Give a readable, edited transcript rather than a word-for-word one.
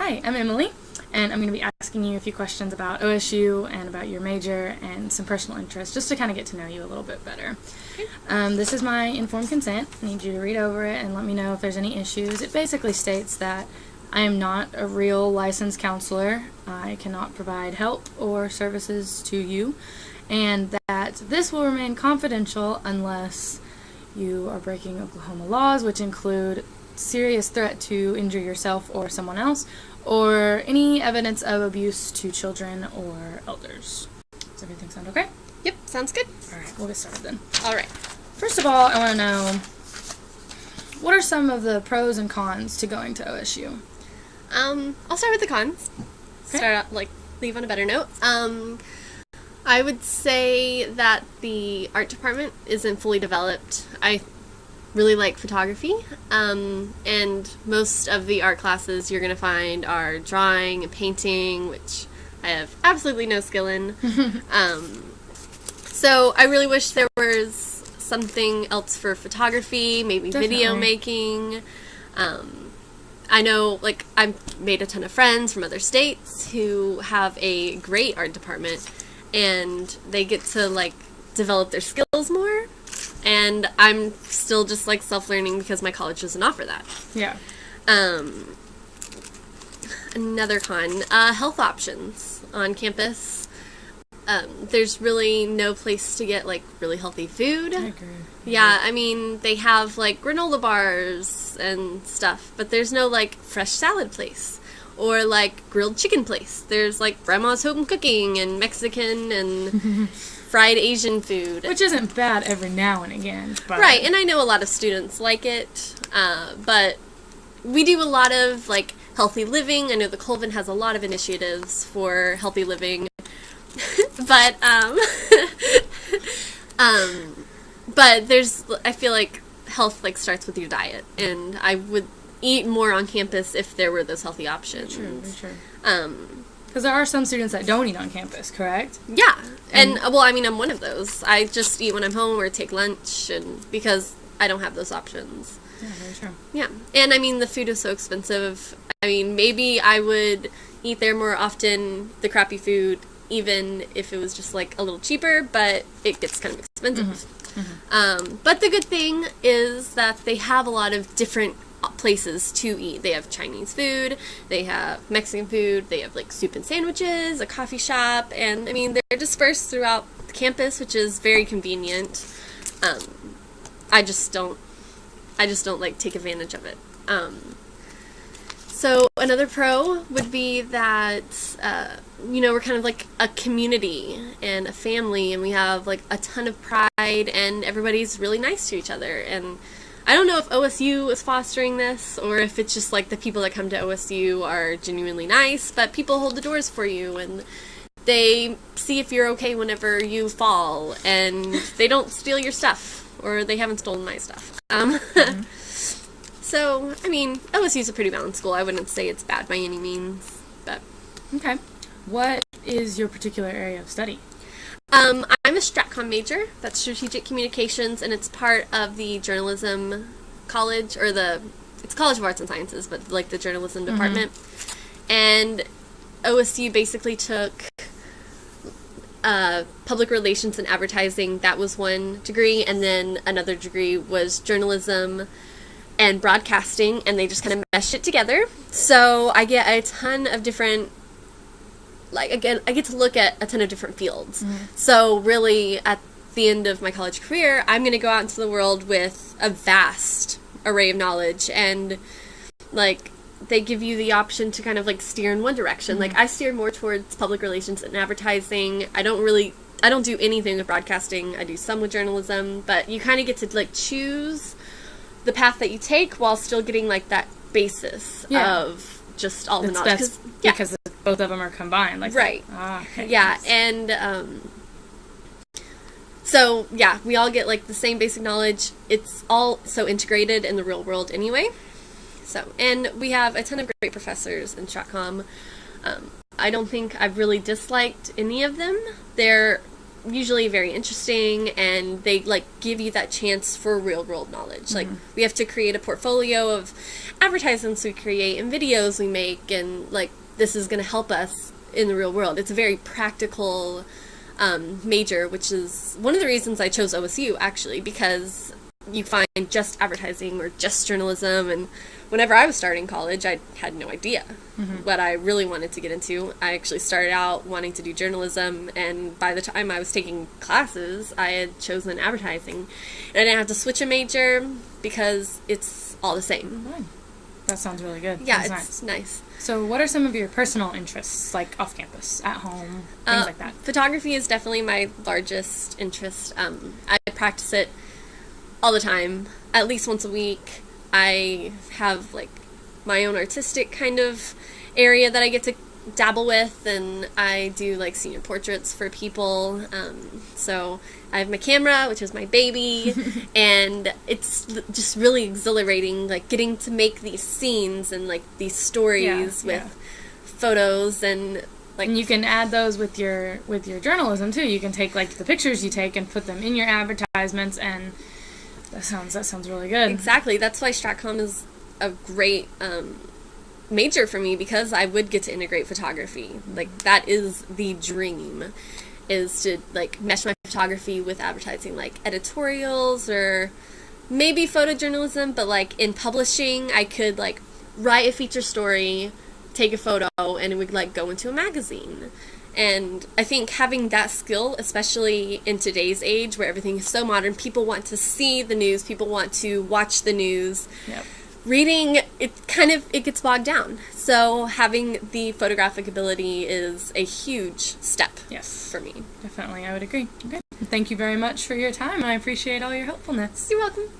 Hi, I'm Emily, and I'm going to be asking you a few questions about OSU and about your major and some personal interests, just to kind of get to know you a little bit better. Okay. This is my informed consent. I need you to read over it and let me know if there's any issues. It basically states that I am not a real licensed counselor. I cannot provide help or services to you, and that this will remain confidential unless you are breaking Oklahoma laws, which include serious threat to injure yourself or someone else, or any evidence of abuse to children or elders. Does everything sound okay? Yep, sounds good. Alright, we'll get started then. Alright. First of all, I want to know, what are some of the pros and cons to going to OSU? I'll start with the cons. Okay. Start out, leave on a better note. I would say that the art department isn't fully developed. I really like photography, and most of the art classes you're going to find are drawing and painting, which I have absolutely no skill in. So I really wish there was something else for photography, maybe Definitely. video making. I know, I've made a ton of friends from other states who have a great art department, and they get to, develop their skills more. And I'm still just, self-learning because my college doesn't offer that. Yeah. Another con, health options on campus. There's really no place to get, really healthy food. I agree. Yeah, I mean, they have, granola bars and stuff, but there's no, fresh salad place or, grilled chicken place. There's, Grandma's Home Cooking and Mexican and fried Asian food. Which isn't bad every now and again. But Right, and I know a lot of students like it, but we do a lot of, healthy living. I know the Colvin has a lot of initiatives for healthy living, but, but I feel like health, starts with your diet, and I would eat more on campus if there were those healthy options. Very true. Because there are some students that don't eat on campus, correct? Yeah, and I'm one of those. I just eat when I'm home or take lunch, and because I don't have those options. Yeah, very true. Yeah, and the food is so expensive. Maybe I would eat there more often, the crappy food, even if it was just a little cheaper, but it gets kind of expensive. Mm-hmm. But the good thing is that they have a lot of different places to eat. They have Chinese food, they have Mexican food, they have soup and sandwiches, a coffee shop, and they're dispersed throughout the campus, which is very convenient. I just don't take advantage of it. So another pro would be that we're kind of like a community and a family, and we have a ton of pride, and everybody's really nice to each other. And I don't know if OSU is fostering this, or if it's just the people that come to OSU are genuinely nice, but people hold the doors for you, and they see if you're okay whenever you fall, and they don't steal your stuff, or they haven't stolen my stuff. So, OSU's a pretty balanced school. I wouldn't say it's bad by any means, but... Okay. What is your particular area of study? I'm a StratCom major. That's Strategic Communications, and it's part of the journalism college, or it's College of Arts and Sciences, but the journalism department. And OSU basically took public relations and advertising. That was one degree, and then another degree was journalism and broadcasting, and they just kind of meshed it together. So I get a ton of different, I get to look at a ton of different fields. Mm-hmm. So really, at the end of my college career, I'm going to go out into the world with a vast array of knowledge, and they give you the option to kind of steer in one direction. Mm-hmm. I steer more towards public relations and advertising. I don't do anything with broadcasting. I do some with journalism, but you kind of get to choose the path that you take while still getting that basis of just all the knowledge. Because both of them are combined. Right. Okay. Yeah, and so yeah, we all get the same basic knowledge. It's all so integrated in the real world anyway. So, and we have a ton of great professors in StratCom. I don't think I've really disliked any of them. They're usually very interesting, and they like give you that chance for real world knowledge. Like we have to create a portfolio of advertisements we create and videos we make, and like this is going to help us in the real world. It's a very practical major, which is one of the reasons I chose OSU, actually, because you find just advertising or just journalism, and whenever I was starting college, I had no idea what I really wanted to get into. I actually started out wanting to do journalism, and by the time I was taking classes, I had chosen advertising, and I didn't have to switch a major because it's all the same. Oh, that sounds really good. Yeah, Sounds it's nice. So what are some of your personal interests, like off campus, at home, things like that? Photography is definitely my largest interest. I practice it all the time, at least once a week. I have like my own artistic kind of area that I get to dabble with, and I do like senior portraits for people. So I have my camera, which is my baby, and it's just really exhilarating, like getting to make these scenes and like these stories with photos, and like, and you can add those with your journalism too. You can take like the pictures you take and put them in your advertisements, and that sounds really good. Exactly. That's why StratCom is a great major for me, because I would get to integrate photography. Like that is the dream, is to like mesh my photography with advertising, like editorials or maybe photojournalism, but like in publishing I could like write a feature story, take a photo, and it would like go into a magazine. And I think having that skill, especially in today's age where everything is so modern, people want to see the news, people want to watch the news. Yep. Reading, it gets bogged down. So having the photographic ability is a huge step for me. Definitely, I would agree. Okay. Thank you very much for your time. I appreciate all your helpfulness. You're welcome.